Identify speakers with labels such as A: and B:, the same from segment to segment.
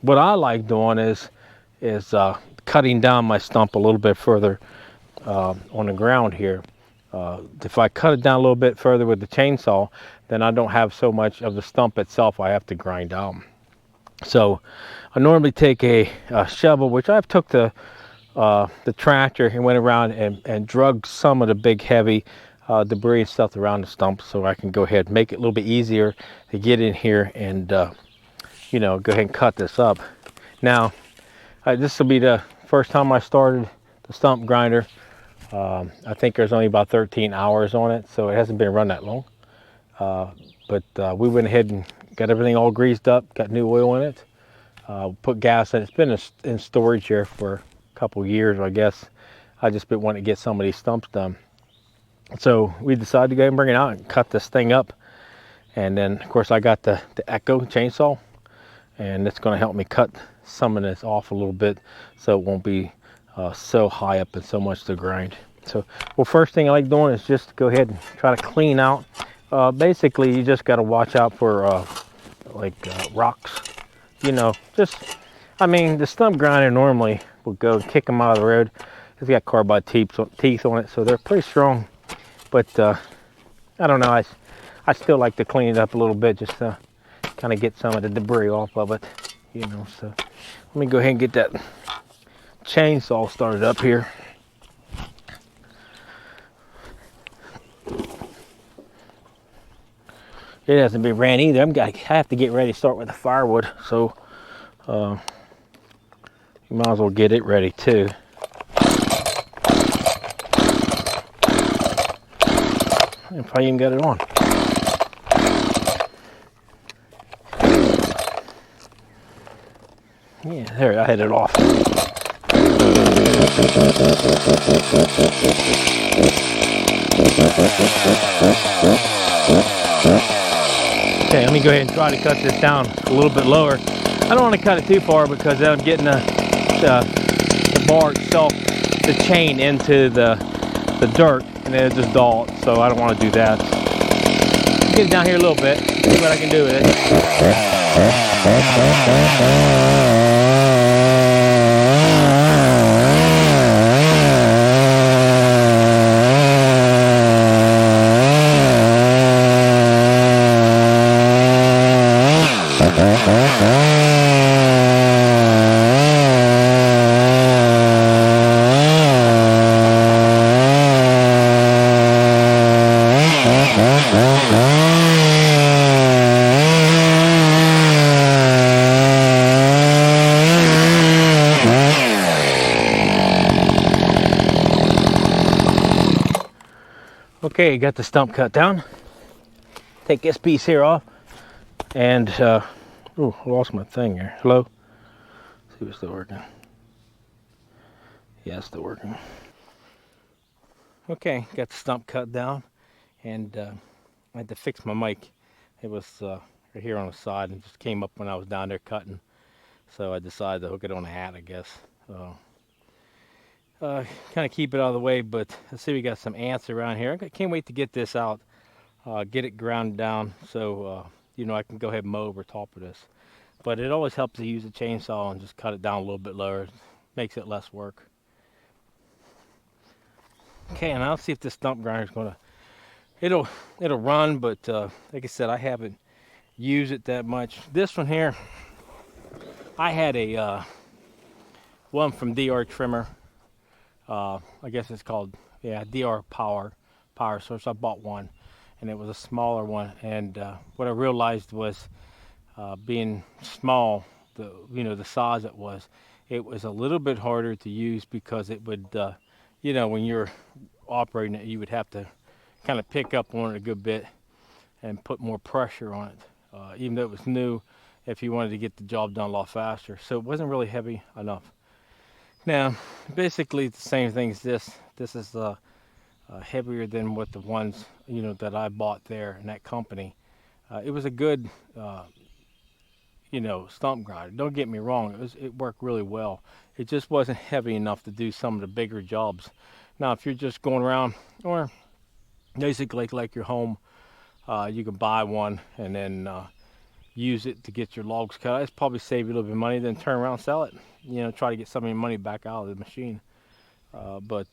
A: what I like doing is cutting down my stump a little bit further on the ground here. If I cut it down a little bit further with the chainsaw, then I don't have so much of the stump itself I have to grind out. So I normally take a shovel, which I've took the tractor and went around and drug some of the big heavy debris and stuff around the stump, so I can go ahead and make it a little bit easier to get in here and you know, go ahead and cut this up. Now this will be the first time I started the stump grinder. I think there's only about 13 hours on it, so it hasn't been run that long. But we went ahead and got everything all greased up, got new oil in it, put gas in it. It's been in storage here for a couple years, I guess. I just been wanting to get some of these stumps done. So we decided to go and bring it out and cut this thing up. And then, of course, I got the Echo chainsaw, and it's going to help me cut some of this off a little bit so it won't be so high up and so much to grind. So, well, first thing I like doing is just go ahead and try to clean out. Basically, you just got to watch out for rocks. You know, just, I mean, the stump grinder normally will go and kick them out of the road. It's got carbide teeth on it, so they're pretty strong. But I don't know, I still like to clean it up a little bit just to kind of get some of the debris off of it, you know. So let me go ahead and get that chainsaw started up here. It hasn't been ran either. I have to get ready to start with the firewood, so you might as well get it ready too. If I even got it on. Yeah, there, I had it off. Okay, let me go ahead and try to cut this down a little bit lower. I don't want to cut it too far because then I'm getting the bar itself, the chain into the dirt, and then it just dull. So I don't want to do that. Get it down here a little bit, see what I can do with it. Okay, got the stump cut down. Take this piece here off, and oh, I lost my thing here. Hello? Let's see if it's still working. Yeah, it's still working. Okay, got the stump cut down, and I had to fix my mic. It was right here on the side, and just came up when I was down there cutting. So I decided to hook it on a hat, I guess. Kind of keep it out of the way, but let's see, we got some ants around here. I can't wait to get this out, get it ground down, so you know, I can go ahead and mow over top of this. But it always helps to use a chainsaw and just cut it down a little bit lower. It makes it less work. Okay, and I'll see if this stump grinder is gonna. It'll run, but like I said, I haven't used it that much. This one here, I had a one from DR Trimmer. I guess it's called, yeah, DR Power Source. I bought one, and it was a smaller one. And what I realized was, being small, the size it was a little bit harder to use because it would, you know, when you're operating it, you would have to kind of pick up on it a good bit and put more pressure on it. Even though it was new, if you wanted to get the job done a lot faster, so it wasn't really heavy enough. Now, basically the same thing as this. This is heavier than what the ones, you know, that I bought there in that company. It was a good, you know, stump grinder. Don't get me wrong, it worked really well. It just wasn't heavy enough to do some of the bigger jobs. Now, if you're just going around, or basically like your home, you can buy one and then use it to get your logs cut. It's probably save you a little bit of money, then turn around and sell it. Try to get some of your money back out of the machine. But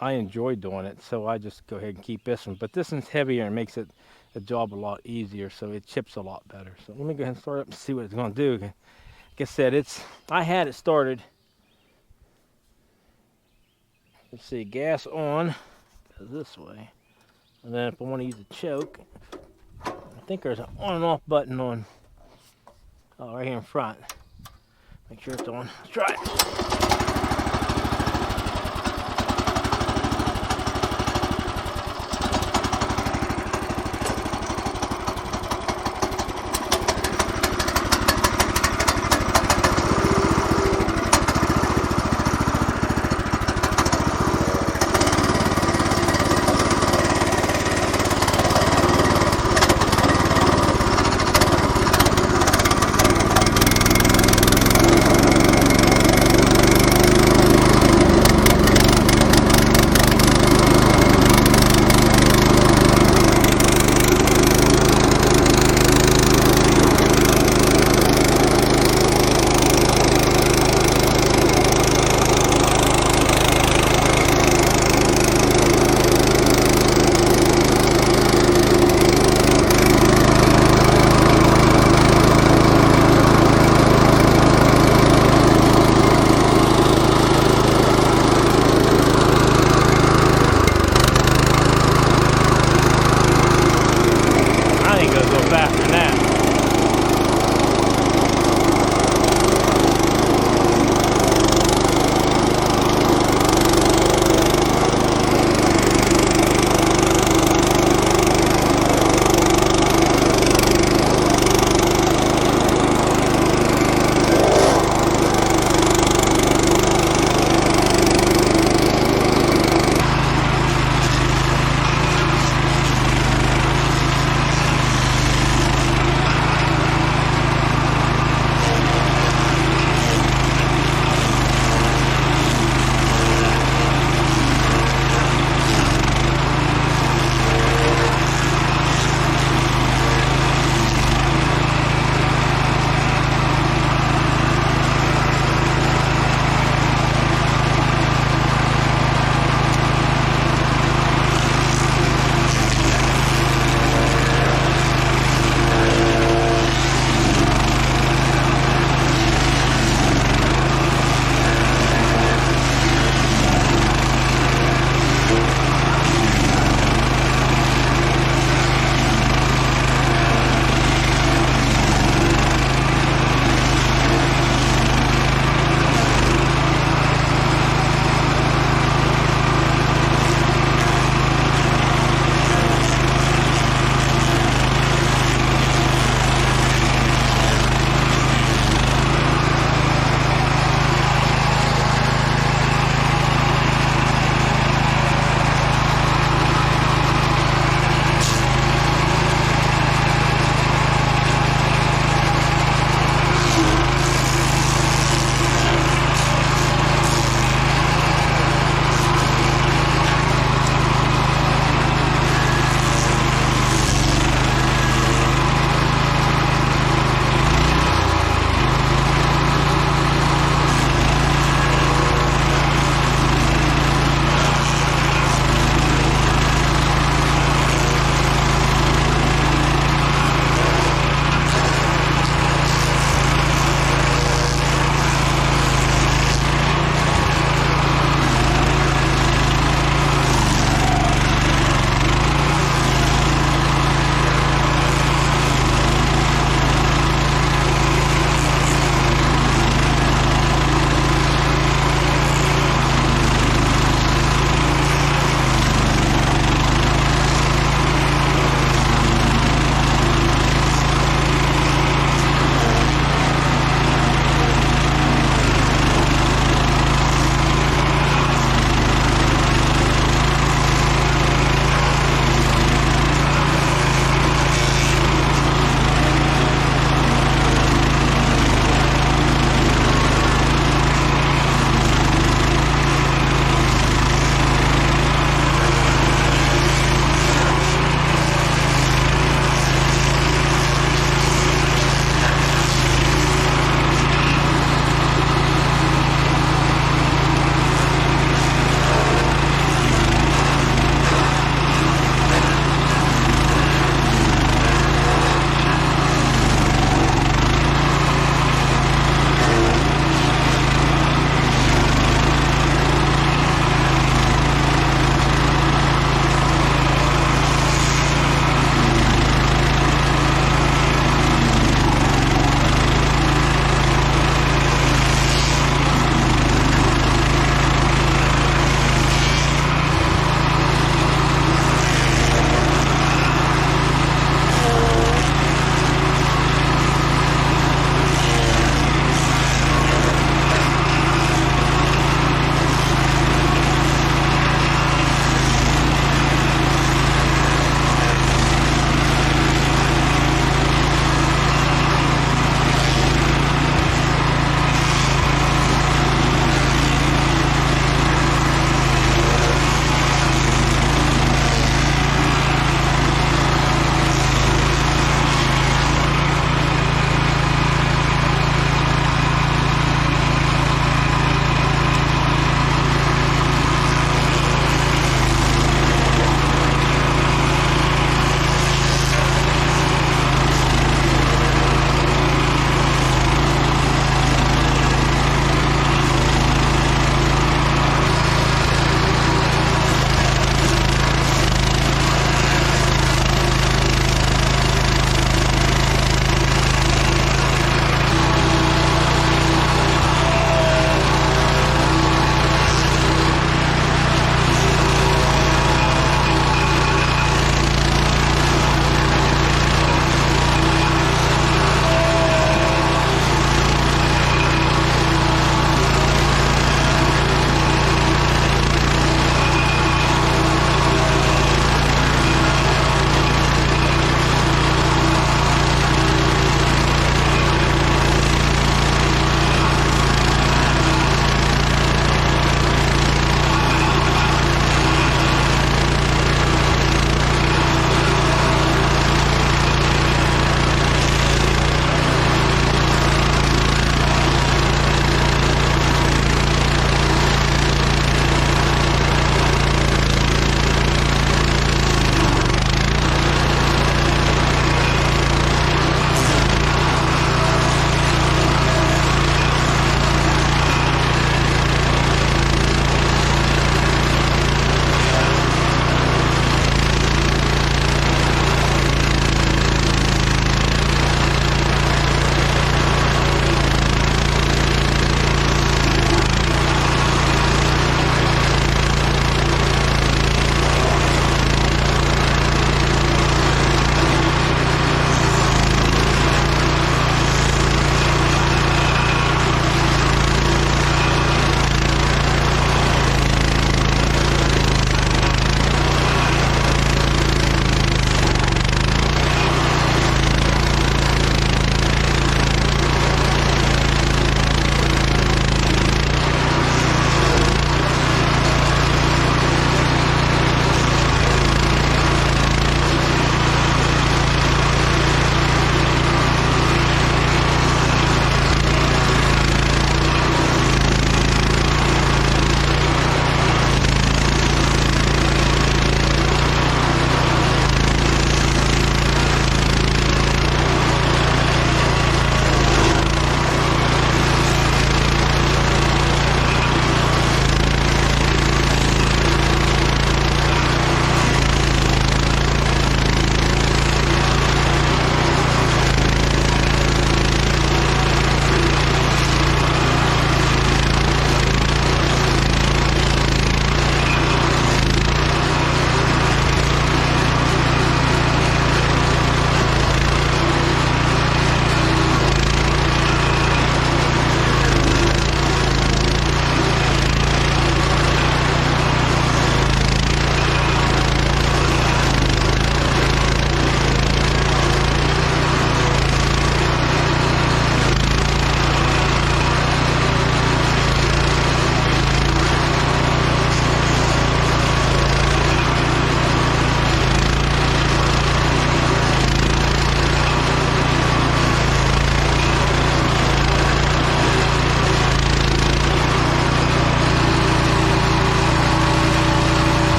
A: I enjoy doing it, so I just go ahead and keep this one. But this one's heavier and makes it the job a lot easier, so it chips a lot better. So let me go ahead and start up and see what it's going to do. Like I said, I had it started. Let's see, gas on, goes this way. And then if I want to use a choke, I think there's an on and off button on right here in front. Make sure it's on. Let's try it.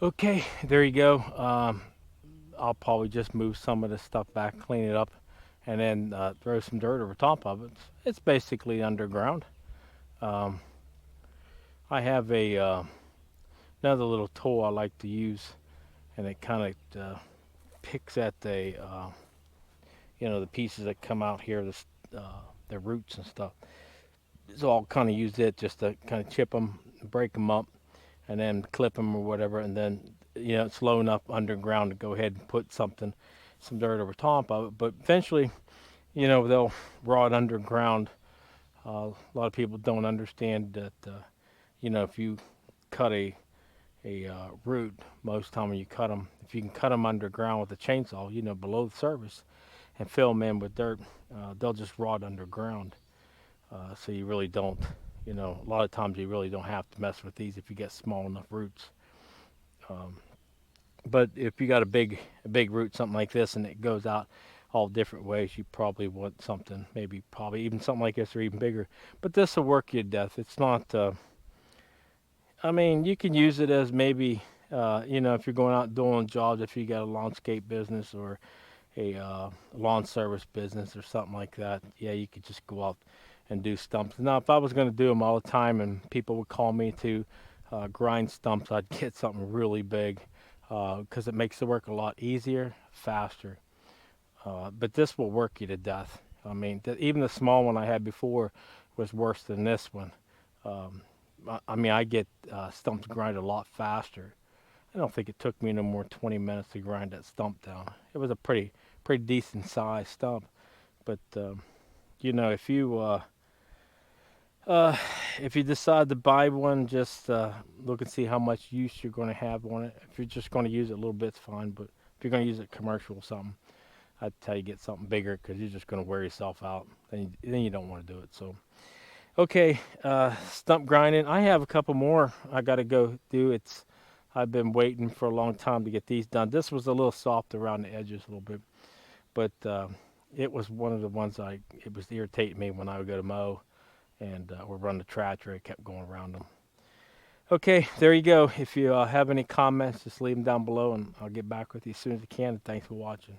A: Okay, there you go. I'll probably just move some of this stuff back, clean it up, and then throw some dirt over top of it. It's basically underground. Um, I have a another little tool I like to use, and it kind of picks at the pieces that come out here, the roots and stuff. So I'll kind of use it just to kind of chip them, break them up, and then clip them or whatever, and then it's low enough underground to go ahead and put some dirt over top of it. But eventually, they'll rot underground. A lot of people don't understand that. If you cut a root, most time when you cut them, if you can cut them underground with a chainsaw, below the surface, and fill them in with dirt, they'll just rot underground. So you really don't, a lot of times you really don't have to mess with these if you get small enough roots. Um, but if you got a big root, something like this, and it goes out all different ways, you probably want something, maybe probably even something like this or even bigger. But this will work you to death. It's not. I mean, you can use it as maybe, if you're going out doing jobs, if you got a landscape business or a lawn service business or something like that. Yeah, you could just go out and do stumps. Now, if I was going to do them all the time and people would call me to grind stumps, I'd get something really big because it makes the work a lot easier, faster. But this will work you to death. I mean, even the small one I had before was worse than this one. Um, I mean, I get stumps grind a lot faster. I don't think it took me no more than 20 minutes to grind that stump down. It was a pretty decent sized stump. But if you uh, if you decide to buy one, just look and see how much use you're going to have on it. If you're just going to use it a little bit, it's fine. But if you're going to use it commercial or something, I'd tell you get something bigger because you're just going to wear yourself out. Then you don't want to do it. So okay, stump grinding. I have a couple more I got to go do. I've been waiting for a long time to get these done. This was a little soft around the edges a little bit, but it was one of the ones it was irritating me when I would go to mow and or run the tractor. It kept going around them. Okay, there you go. If you have any comments, just leave them down below, and I'll get back with you as soon as I can. And thanks for watching.